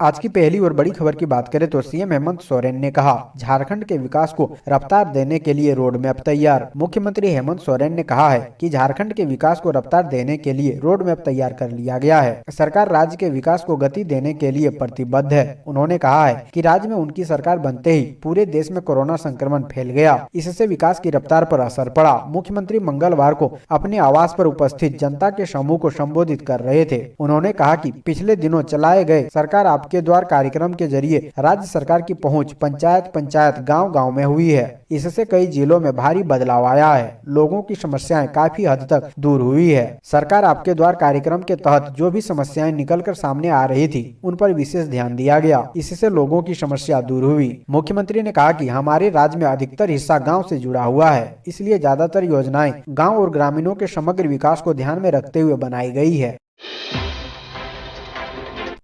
आज की पहली और बड़ी खबर की बात करें तो सीएम हेमंत सोरेन ने कहा, झारखंड के विकास को रफ्तार देने के लिए रोड मैप तैयार। मुख्यमंत्री हेमंत सोरेन ने कहा है कि झारखंड के विकास को रफ्तार देने के लिए रोड मैप तैयार कर लिया गया है। सरकार राज्य के विकास को गति देने के लिए प्रतिबद्ध है। उन्होंने कहा है कि राज्य में उनकी सरकार बनते ही पूरे देश में कोरोना संक्रमण फैल गया, इससे विकास की रफ्तार पर असर पड़ा। मुख्यमंत्री मंगलवार को अपने आवास पर उपस्थित जनता के समूह को संबोधित कर रहे थे। उन्होंने कहा कि पिछले दिनों चलाए गए सरकार आपके द्वार कार्यक्रम के जरिए राज्य सरकार की पहुंच पंचायत गांव-गांव में हुई है। इससे कई जिलों में भारी बदलाव आया है। लोगों की समस्याएं काफी हद तक दूर हुई है। सरकार आपके द्वार कार्यक्रम के तहत जो भी समस्याएं निकलकर सामने आ रही थी, उन पर विशेष ध्यान दिया गया। इससे लोगों की समस्या दूर हुई। मुख्यमंत्री ने कहा कि हमारे राज्य में अधिकतर हिस्सा गाँव से जुड़ा हुआ है, इसलिए ज्यादातर योजनाएं गाँव और ग्रामीणों के समग्र विकास को ध्यान में रखते हुए बनाई गई है।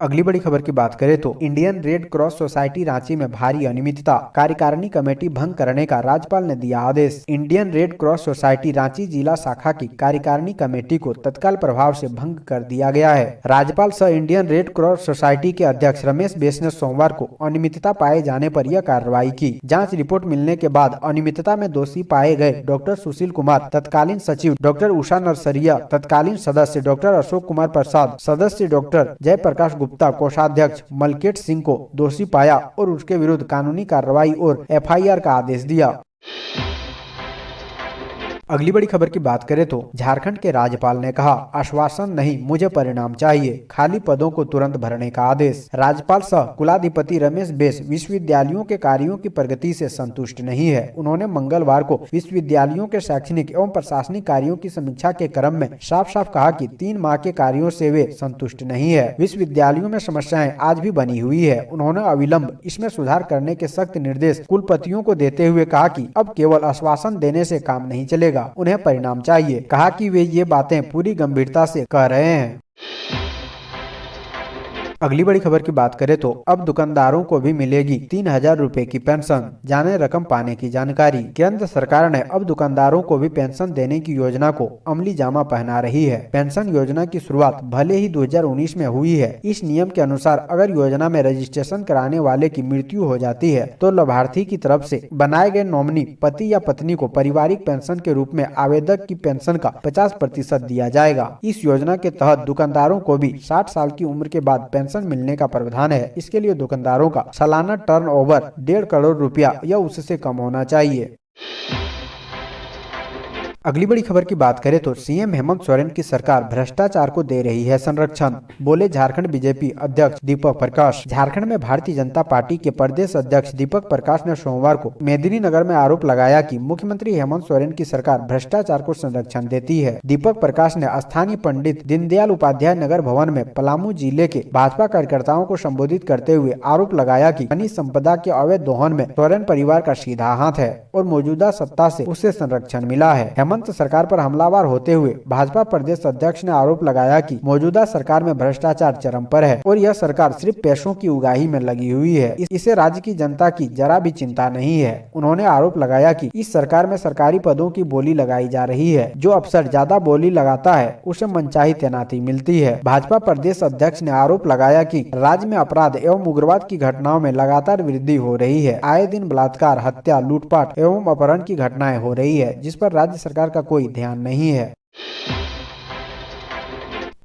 अगली बड़ी खबर की बात करें तो Indian Red Cross Society Ranchi में भारी अनियमितता, कार्यकारिणी कमेटी भंग करने का राज्यपाल ने दिया आदेश। Indian Red Cross Society Ranchi जिला शाखा की कार्यकारिणी कमेटी को तत्काल प्रभाव से भंग कर दिया गया है। राज्यपाल सह इंडियन रेड क्रॉस सोसाइटी के अध्यक्ष रमेश बेस ने सोमवार को अनियमितता पाए जाने पर यह कार्रवाई की। जाँच रिपोर्ट मिलने के बाद अनियमितता में दोषी पाए गए डॉक्टर सुशील कुमार, तत्कालीन सचिव डॉक्टर उषा नरसरिया, तत्कालीन सदस्य डॉक्टर अशोक कुमार प्रसाद, सदस्य डॉक्टर जयप्रकाश गुप्ता, कोषाध्यक्ष मलकेट सिंह को दोषी पाया और उसके विरुद्ध कानूनी कार्रवाई और एफआईआर का आदेश दिया। अगली बड़ी खबर की बात करें तो झारखंड के राज्यपाल ने कहा, आश्वासन नहीं, मुझे परिणाम चाहिए, खाली पदों को तुरंत भरने का आदेश। राज्यपाल सह कुलाधिपति रमेश बेस विश्वविद्यालयों के कार्यों की प्रगति से संतुष्ट नहीं है। उन्होंने मंगलवार को विश्वविद्यालयों के शैक्षणिक एवं प्रशासनिक कार्यों की समीक्षा के क्रम में साफ साफ कहा कि 3 माह के कार्यों से वे संतुष्ट नहीं है। विश्वविद्यालयों में समस्याएं आज भी बनी हुई है। उन्होंने अविलंब इसमें सुधार करने के सख्त निर्देश कुलपतियों को देते हुए कहा कि अब केवल आश्वासन देने से काम नहीं चलेगा, उन्हें परिणाम चाहिए। कहा कि वे ये बातें पूरी गंभीरता से कह रहे हैं। अगली बड़ी खबर की बात करें तो अब दुकानदारों को भी मिलेगी 3000 रुपए की पेंशन, जाने रकम पाने की जानकारी। केंद्र सरकार ने अब दुकानदारों को भी पेंशन देने की योजना को अमली जामा पहना रही है। पेंशन योजना की शुरुआत भले ही 2019 में हुई है। इस नियम के अनुसार अगर योजना में रजिस्ट्रेशन कराने वाले की मृत्यु हो जाती है तो लाभार्थी की तरफ से बनाए गए नॉमिनी पति या पत्नी को पारिवारिक पेंशन के रूप में आवेदक की पेंशन का 50% दिया जाएगा। इस योजना के तहत दुकानदारों को भी 60 साल की उम्र के बाद पेंशन मिलने का प्रावधान है। इसके लिए दुकानदारों का सालाना टर्नओवर 1.5 करोड़ रुपया या उससे कम होना चाहिए। अगली बड़ी खबर की बात करें तो सीएम हेमंत सोरेन की सरकार भ्रष्टाचार को दे रही है संरक्षण, बोले झारखंड बीजेपी अध्यक्ष दीपक प्रकाश। झारखंड में भारतीय जनता पार्टी के प्रदेश अध्यक्ष दीपक प्रकाश ने सोमवार को मेदिनीनगर में आरोप लगाया कि मुख्यमंत्री हेमंत सोरेन की सरकार भ्रष्टाचार को संरक्षण देती है। दीपक प्रकाश ने स्थानीय पंडित दीनदयाल उपाध्याय नगर भवन में पलामू जिले के भाजपा कार्यकर्ताओं को संबोधित करते हुए आरोप लगाया कि खनिज संपदा के अवैध दोहन में सोरेन परिवार का सीधा हाथ है और मौजूदा सत्ता से उसे संरक्षण मिला है। हेमंत सरकार पर हमलावर होते हुए भाजपा प्रदेश अध्यक्ष ने आरोप लगाया कि मौजूदा सरकार में भ्रष्टाचार चरम पर है और यह सरकार सिर्फ पैसों की उगाही में लगी हुई है। इसे राज्य की जनता की जरा भी चिंता नहीं है। उन्होंने आरोप लगाया कि इस सरकार में सरकारी पदों की बोली लगाई जा रही है। जो अफसर ज्यादा बोली लगाता है उसे मनचाही तैनाती मिलती है। भाजपा प्रदेश अध्यक्ष ने आरोप लगाया कि राज्य में अपराध एवं उग्रवाद की घटनाओं में लगातार वृद्धि हो रही है। आए दिन बलात्कार, हत्या, लूटपाट एवं अपहरण की घटनाएं हो रही है, जिस पर राज्य सरकार का कोई ध्यान नहीं है।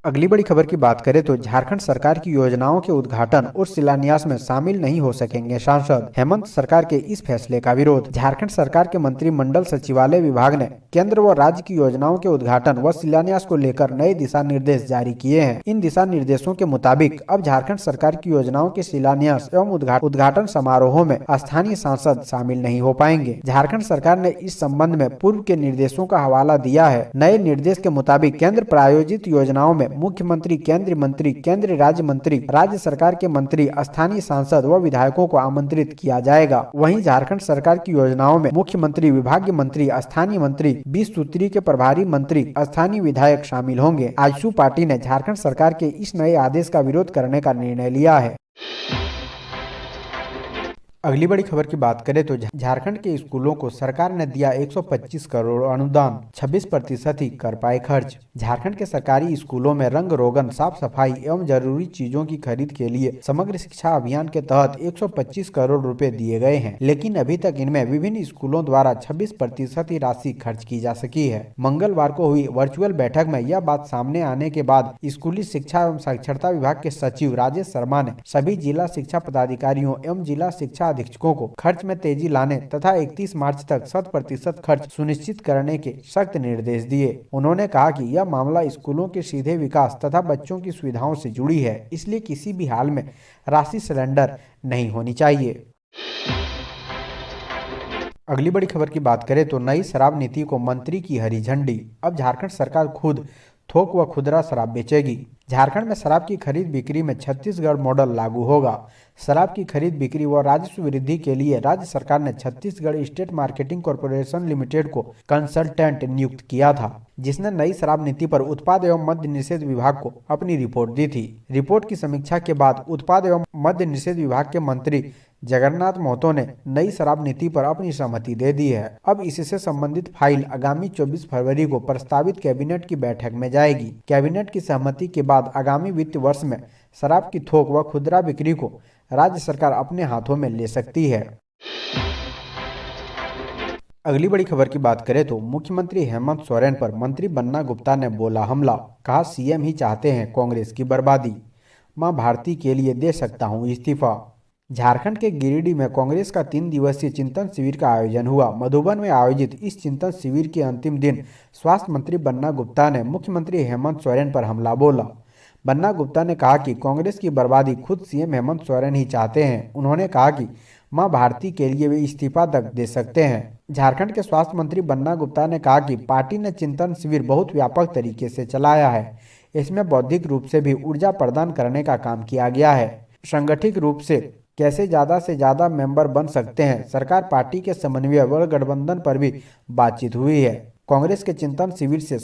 अगली बड़ी खबर की बात करें तो झारखंड सरकार की योजनाओं के उद्घाटन और शिलान्यास में शामिल नहीं हो सकेंगे सांसद। हेमंत सरकार के इस फैसले का विरोध। झारखंड सरकार के मंत्रिमंडल सचिवालय विभाग ने केंद्र व राज्य की योजनाओं के उद्घाटन व शिलान्यास को लेकर नए दिशा निर्देश जारी किए हैं। इन दिशा निर्देशों के मुताबिक अब झारखंड सरकार की योजनाओं के शिलान्यास एवं उद्घाटन समारोहों में स्थानीय सांसद शामिल नहीं हो पाएंगे। झारखंड सरकार ने इस संबंध में पूर्व के निर्देशों का हवाला दिया है। नए निर्देश के मुताबिक केंद्र प्रायोजित योजनाओं में मुख्यमंत्री, केंद्रीय मंत्री, केंद्रीय राज्य मंत्री, राज्य सरकार के मंत्री, स्थानीय सांसद व विधायकों को आमंत्रित किया जाएगा। वहीं झारखंड सरकार की योजनाओं में मुख्यमंत्री, विभागीय मंत्री, स्थानीय मंत्री, 20 सूत्री के प्रभारी मंत्री, स्थानीय विधायक शामिल होंगे। आजसू पार्टी ने झारखंड सरकार के इस नए आदेश का विरोध करने का निर्णय लिया है। अगली बड़ी खबर की बात करें तो झारखंड के स्कूलों को सरकार ने दिया 125 करोड़ अनुदान, 26% ही कर पाए खर्च। झारखंड के सरकारी स्कूलों में रंग रोगन, साफ सफाई एवं जरूरी चीजों की खरीद के लिए समग्र शिक्षा अभियान के तहत 125 करोड़ रुपए दिए गए हैं, लेकिन अभी तक इनमें विभिन्न स्कूलों द्वारा 26% ही राशि खर्च की जा सकी है। मंगलवार को हुई वर्चुअल बैठक में यह बात सामने आने के बाद स्कूली शिक्षा एवं साक्षरता विभाग के सचिव राजेश शर्मा ने सभी जिला शिक्षा पदाधिकारियों एवं जिला शिक्षा अधीक्षकों को खर्च में तेजी लाने तथा 31 मार्च तक 100% खर्च सुनिश्चित करने के सख्त निर्देश दिए। उन्होंने कहा कि यह मामला स्कूलों के सीधे विकास तथा बच्चों की सुविधाओं से जुड़ी है, इसलिए किसी भी हाल में राशि सरेंडर नहीं होनी चाहिए। अगली बड़ी खबर की बात करें तो नई शराब नीति को मंत्री की हरी झंडी। अब झारखंड सरकार खुद थोक व खुदरा शराब बेचेगी। झारखंड में शराब की खरीद बिक्री में छत्तीसगढ़ मॉडल लागू होगा। शराब की खरीद बिक्री व राजस्व वृद्धि के लिए राज्य सरकार ने Chhattisgarh state marketing corporation limited को कंसल्टेंट नियुक्त किया था, जिसने नई शराब नीति पर उत्पाद एवं मद्य निषेध विभाग को अपनी रिपोर्ट दी थी। रिपोर्ट की समीक्षा के बाद उत्पाद एवं मद्य निषेध विभाग के मंत्री जगन्नाथ महतो ने नई शराब नीति पर अपनी सहमति दे दी है। अब इससे संबंधित फाइल आगामी 24 फरवरी को प्रस्तावित कैबिनेट की बैठक में जाएगी। कैबिनेट की सहमति के बाद आगामी वित्त वर्ष में शराब की थोक व खुदरा बिक्री को राज्य सरकार अपने हाथों में ले सकती है। अगली बड़ी खबर की बात करें तो मुख्यमंत्री हेमंत सोरेन पर मंत्री बन्ना गुप्ता ने बोला हमला। कहा सीएम ही चाहते हैं कांग्रेस की बर्बादी, मां भारती के लिए दे सकता हूं इस्तीफा। झारखंड के गिरिडीह में कांग्रेस का 3 दिवसीय चिंतन शिविर का आयोजन हुआ। मधुबन में आयोजित इस चिंतन शिविर के अंतिम दिन स्वास्थ्य मंत्री बन्ना गुप्ता ने मुख्यमंत्री हेमंत सोरेन पर हमला बोला। बन्ना गुप्ता ने कहा कि कांग्रेस की बर्बादी खुद सीएम हेमंत सोरेन ही चाहते हैं। उन्होंने कहा कि मां भारती के लिए वे इस्तीफा तक दे सकते हैं। झारखंड के स्वास्थ्य मंत्री बन्ना गुप्ता ने कहा कि पार्टी ने चिंतन शिविर बहुत व्यापक तरीके से चलाया है। इसमें बौद्धिक रूप से भी ऊर्जा प्रदान करने का काम किया गया है। संगठित रूप से कैसे ज़्यादा से ज़्यादा मेंबर बन सकते हैं, सरकार पार्टी के समन्वय व गठबंधन पर भी बातचीत हुई है। कांग्रेस के चिंतन शिविर से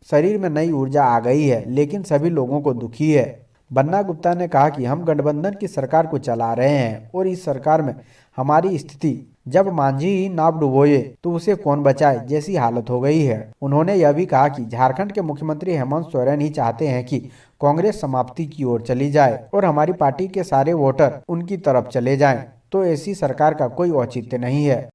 शरीर में नई ऊर्जा आ गई है, लेकिन सभी लोगों को दुखी है। बन्ना गुप्ता ने कहा कि हम गठबंधन की सरकार को चला रहे हैं और इस सरकार में हमारी स्थिति जब मांझी ही नाव डुबोए तो उसे कौन बचाए जैसी हालत हो गई है। उन्होंने यह भी कहा कि झारखंड के मुख्यमंत्री हेमंत सोरेन ही चाहते हैं कि कांग्रेस समाप्ति की ओर चली जाए और हमारी पार्टी के सारे वोटर उनकी तरफ चले जाएं, तो ऐसी सरकार का कोई औचित्य नहीं है।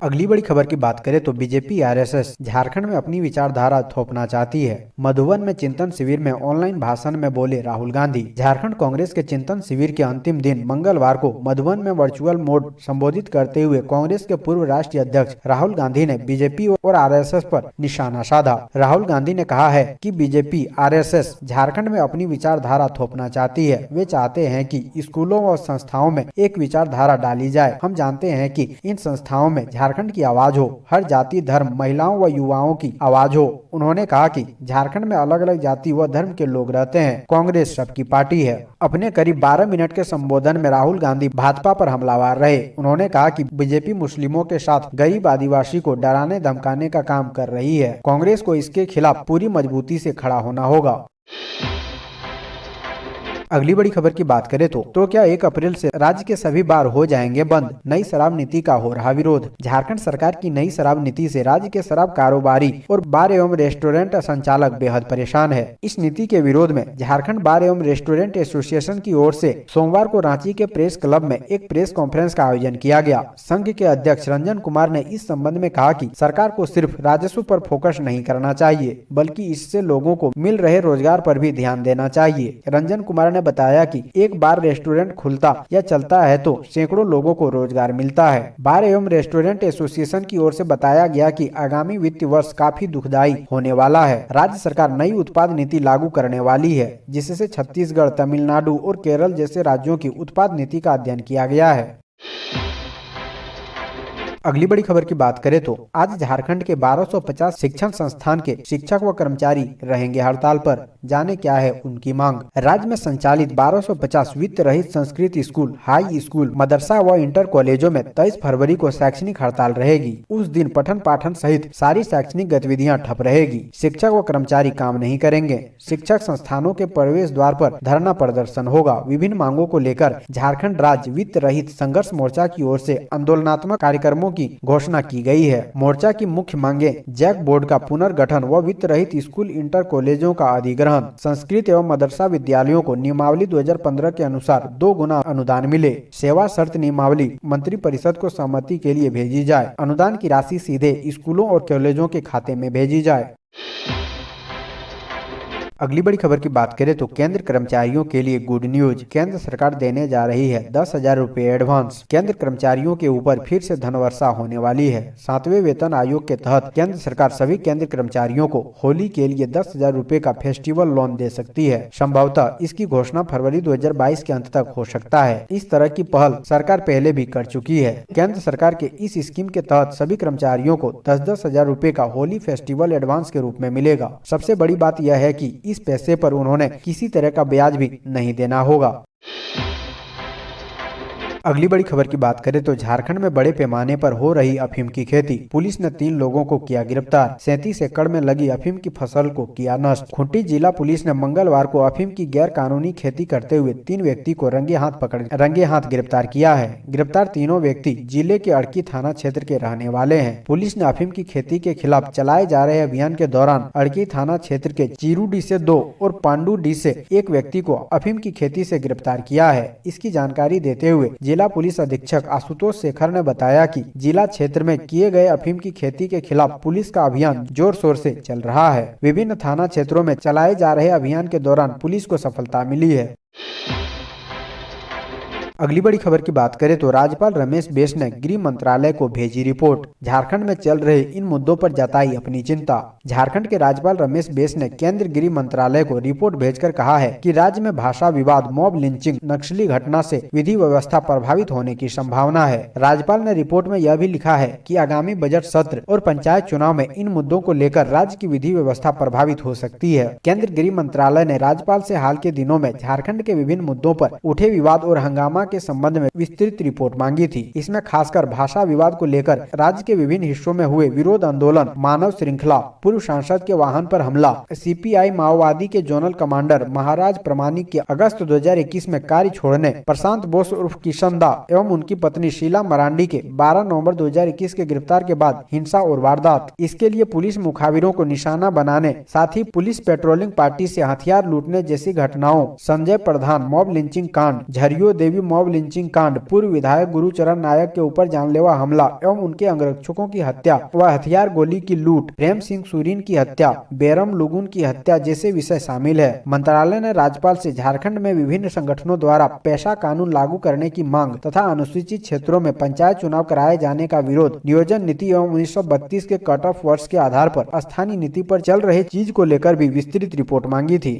अगली बड़ी खबर की बात करें तो बीजेपी आरएसएस झारखंड में अपनी विचारधारा थोपना चाहती है। मधुबन में चिंतन शिविर में ऑनलाइन भाषण में बोले राहुल गांधी। झारखंड कांग्रेस के चिंतन शिविर के अंतिम दिन मंगलवार को मधुबन में वर्चुअल मोड संबोधित करते हुए कांग्रेस के पूर्व राष्ट्रीय अध्यक्ष राहुल गांधी ने बीजेपी और आरएसएस पर निशाना साधा। राहुल गांधी ने कहा है कि बीजेपी आरएसएस झारखंड में अपनी विचारधारा थोपना चाहती है। वे चाहते हैं कि स्कूलों और संस्थाओं में एक विचारधारा डाली जाए। हम जानते हैं कि इन संस्थाओं में झारखंड की आवाज हो, हर जाति धर्म महिलाओं व युवाओं की आवाज हो। उन्होंने कहा कि झारखंड में अलग अलग जाति व धर्म के लोग रहते हैं, कांग्रेस सबकी पार्टी है। अपने करीब 12 मिनट के संबोधन में राहुल गांधी भाजपा पर हमलावर रहे। उन्होंने कहा कि बीजेपी मुस्लिमों के साथ गरीब आदिवासी को डराने धमकाने का काम कर रही है। कांग्रेस को इसके खिलाफ पूरी मजबूती से खड़ा होना होगा। अगली बड़ी खबर की बात करें तो क्या 1 अप्रैल से राज्य के सभी बार हो जाएंगे बंद। नई शराब नीति का हो रहा विरोध। झारखंड सरकार की नई शराब नीति से राज्य के शराब कारोबारी और बार एवं रेस्टोरेंट संचालक बेहद परेशान है। इस नीति के विरोध में झारखंड बार एवं रेस्टोरेंट एसोसिएशन की ओर से सोमवार को रांची के प्रेस क्लब में एक प्रेस कॉन्फ्रेंस का आयोजन किया गया। संघ के अध्यक्ष रंजन कुमार ने इस संबंध में कहा कि सरकार को सिर्फ राजस्व पर फोकस नहीं करना चाहिए, बल्कि इससे लोगों को मिल रहे रोजगार पर भी ध्यान देना चाहिए। रंजन कुमार ने बताया कि एक बार रेस्टोरेंट खुलता या चलता है तो सैकड़ों लोगों को रोजगार मिलता है। बार एवं रेस्टोरेंट एसोसिएशन की ओर से बताया गया कि आगामी वित्त वर्ष काफी दुखदायी होने वाला है। राज्य सरकार नई उत्पाद नीति लागू करने वाली है, जिससे छत्तीसगढ़, तमिलनाडु और केरल जैसे राज्यों की उत्पाद नीति का अध्ययन किया गया है। अगली बड़ी खबर की बात करें तो आज झारखंड के 1250 शिक्षण संस्थान के शिक्षक व कर्मचारी रहेंगे हड़ताल पर। जाने क्या है उनकी मांग। राज्य में संचालित 1250 वित्त रहित संस्कृत स्कूल, हाई स्कूल, मदरसा व इंटर कॉलेजों में 23 फरवरी को शैक्षणिक हड़ताल रहेगी। उस दिन पठन पाठन सहित सारी शैक्षणिक गतिविधियां ठप रहेगी। शिक्षक व कर्मचारी काम नहीं करेंगे। शिक्षक संस्थानों के प्रवेश द्वार पर धरना प्रदर्शन होगा। विभिन्न मांगों को लेकर झारखंड राज्य वित्त रहित संघर्ष मोर्चा की ओर से आंदोलनात्मक कार्यक्रमों की घोषणा की गई है। मोर्चा की मुख्य मांगे जैक बोर्ड का पुनर्गठन व वित्त रहित स्कूल, इंटर कॉलेजों का अधिग्रहण, संस्कृत एवं मदरसा विद्यालयों को नियमावली 2015 के अनुसार 2 गुना अनुदान मिले, सेवा शर्त नियमावली मंत्रिपरिषद को सहमति के लिए भेजी जाए, अनुदान की राशि सीधे स्कूलों और कॉलेजों के खाते में भेजी जाए। अगली बड़ी खबर की बात करें तो केंद्र कर्मचारियों के लिए गुड न्यूज। केंद्र सरकार देने जा रही है 10,000 रुपए एडवांस। केंद्र कर्मचारियों के ऊपर फिर से धनवर्षा होने वाली है। 7वें वेतन आयोग के तहत केंद्र सरकार सभी केंद्र कर्मचारियों को होली के लिए 10,000 रुपए का फेस्टिवल लोन दे सकती है। संभवतः इसकी घोषणा फरवरी 2022 के अंत तक हो सकता है। इस तरह की पहल सरकार पहले भी कर चुकी है। केंद्र सरकार के इस स्कीम के तहत सभी कर्मचारियों को 10,000 रुपए का होली फेस्टिवल एडवांस के रूप में मिलेगा। सबसे बड़ी बात यह है कि इस पैसे पर उन्होंने किसी तरह का ब्याज भी नहीं देना होगा। अगली बड़ी खबर की बात करें तो झारखंड में बड़े पैमाने पर हो रही अफीम की खेती। पुलिस ने 3 लोगों को किया गिरफ्तार। 37 एकड़ में लगी अफीम की फसल को किया नष्ट। खूंटी जिला पुलिस ने मंगलवार को अफीम की गैर कानूनी खेती करते हुए 3 व्यक्ति को रंगे हाथ गिरफ्तार किया है। गिरफ्तार तीनों व्यक्ति जिले के अड़की थाना क्षेत्र के रहने वाले हैं। पुलिस ने अफीम की खेती के खिलाफ चलाए जा रहे अभियान के दौरान अड़की थाना क्षेत्र के चीरूडी से 2 और पांडुडी से 1 व्यक्ति को अफीम की खेती से गिरफ्तार किया है। इसकी जानकारी देते हुए जिला पुलिस अधीक्षक आशुतोष शेखर ने बताया कि जिला क्षेत्र में किए गए अफीम की खेती के खिलाफ पुलिस का अभियान जोर शोर से चल रहा है। विभिन्न थाना क्षेत्रों में चलाए जा रहे अभियान के दौरान पुलिस को सफलता मिली है। अगली बड़ी खबर की बात करें तो राज्यपाल रमेश बैस ने गृह मंत्रालय को भेजी रिपोर्ट। झारखंड में चल रहे इन मुद्दों पर जताई अपनी चिंता। झारखंड के राज्यपाल रमेश बैस ने केंद्रीय गृह मंत्रालय को रिपोर्ट भेजकर कहा है कि राज्य में भाषा विवाद, मॉब लिंचिंग, नक्सली घटना से विधि व्यवस्था प्रभावित होने की संभावना है। राज्यपाल ने रिपोर्ट में यह भी लिखा है कि आगामी बजट सत्र और पंचायत चुनाव में इन मुद्दों को लेकर राज्य की विधि व्यवस्था प्रभावित हो सकती है। केंद्रीय गृह मंत्रालय ने राज्यपाल से हाल के दिनों में झारखंड के विभिन्न मुद्दों पर उठे विवाद और हंगामा के संबंध में विस्तृत रिपोर्ट मांगी थी। इसमें खासकर भाषा विवाद को लेकर राज्य के विभिन्न हिस्सों में हुए विरोध आंदोलन, मानव श्रृंखला, पूर्व सांसद के वाहन पर हमला, सीपीआई माओवादी के जोनल कमांडर महाराज प्रमाणिक के अगस्त 2021 में कार्य छोड़ने, प्रशांत बोस उर्फ किशन दा एवं उनकी पत्नी शीला मरांडी के 12 नवंबर 2021 के गिरफ्तार के बाद हिंसा और वारदात। इसके लिए पुलिस मुखाबिरों को निशाना बनाने, साथ ही पुलिस पेट्रोलिंग पार्टी से हथियार लूटने जैसी घटनाओं, संजय प्रधान मॉब लिंचिंग कांड, झरियो देवी मॉब लिंचिंग कांड, पूर्व विधायक गुरुचरण नायक के ऊपर जानलेवा हमला एवं उनके अंगरक्षकों की हत्या व हथियार गोली की लूट, प्रेम सिंह सुरीन की हत्या, बेरम लुगुन की हत्या जैसे विषय शामिल है। मंत्रालय ने राज्यपाल से झारखंड में विभिन्न संगठनों द्वारा पेशा कानून लागू करने की मांग तथा अनुसूचित क्षेत्रों में पंचायत चुनाव कराए जाने का विरोध, नियोजन नीति एवं 1932 के कट ऑफ वर्ष के आधार पर स्थानीय नीति पर चल रहे चीज को लेकर भी विस्तृत रिपोर्ट मांगी थी।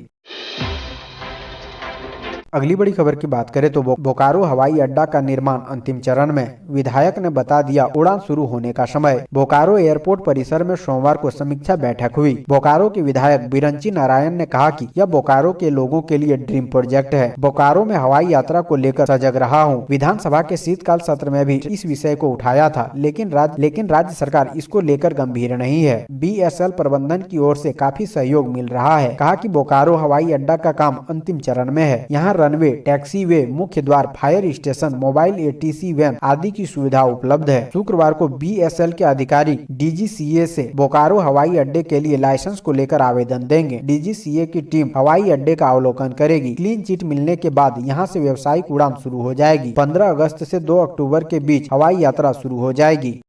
अगली बड़ी खबर की बात करें तो बोकारो हवाई अड्डा का निर्माण अंतिम चरण में। विधायक ने बता दिया उड़ान शुरू होने का समय। बोकारो एयरपोर्ट परिसर में सोमवार को समीक्षा बैठक हुई। बोकारो के विधायक बिरंची नारायण ने कहा कि यह बोकारो के लोगों के लिए ड्रीम प्रोजेक्ट है। बोकारो में हवाई यात्रा को लेकर सजग रहा हूँ। विधानसभा के शीतकाल सत्र में भी इस विषय को उठाया था, लेकिन राज्य सरकार इसको लेकर गंभीर नहीं है। BSL प्रबंधन की ओर से काफी सहयोग मिल रहा है। कहा कि बोकारो हवाई अड्डा का काम अंतिम चरण में है। यहाँ रनवे, टैक्सीवे, मुख्य द्वार, fire station, mobile ATC van आदि की सुविधा उपलब्ध है। शुक्रवार को BSL के अधिकारी DGCA से बोकारो हवाई अड्डे के लिए लाइसेंस को लेकर आवेदन देंगे। DGCA की टीम हवाई अड्डे का अवलोकन करेगी। क्लीन चिट मिलने के बाद यहां से व्यावसायिक उड़ान शुरू हो जाएगी। 15 अगस्त से 2 अक्टूबर के बीच हवाई यात्रा शुरू हो जाएगी।